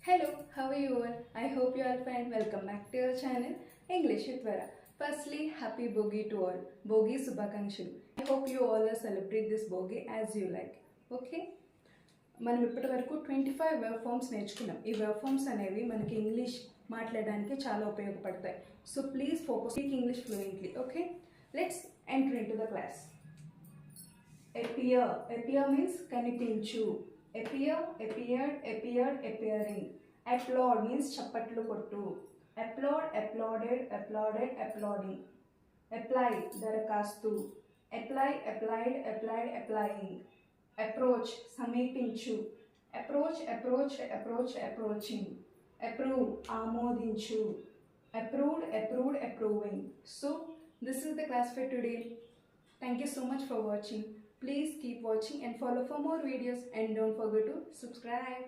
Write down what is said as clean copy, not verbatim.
Hello, how are you all? I hope you are fine. Welcome back to your channel English with Vera. Firstly, happy Bogi to all. Bogi Subhakankshalu. I hope you all celebrate this Bogi as you like. Okay? మనం ఇప్పటి వరకు 25 verb forms నేర్చుకున్నాం. ఈ verb forms అనేవి మనకి English మాట్లాడడానికి చాలా ఉపయోగపడతాయి. So please focus speak English fluently. Okay, let's enter in to the class. Appear. Appear means కనిపించు. Appear, appeared, appeared, appearing. Applaud means చప్పట్లు కొట్టు. Applaud, applauded, applauded, applauding. Apply దరఖాస్తు. Apply, applied, applied, applying. Approach సమీపించు. Approach, approach, approach, approaching. Approve ఆమోదించు. Approved, approved, approving. So this is the class for today. Thank you so much for watching. Please keep watching and follow for more videos, and don't forget to subscribe.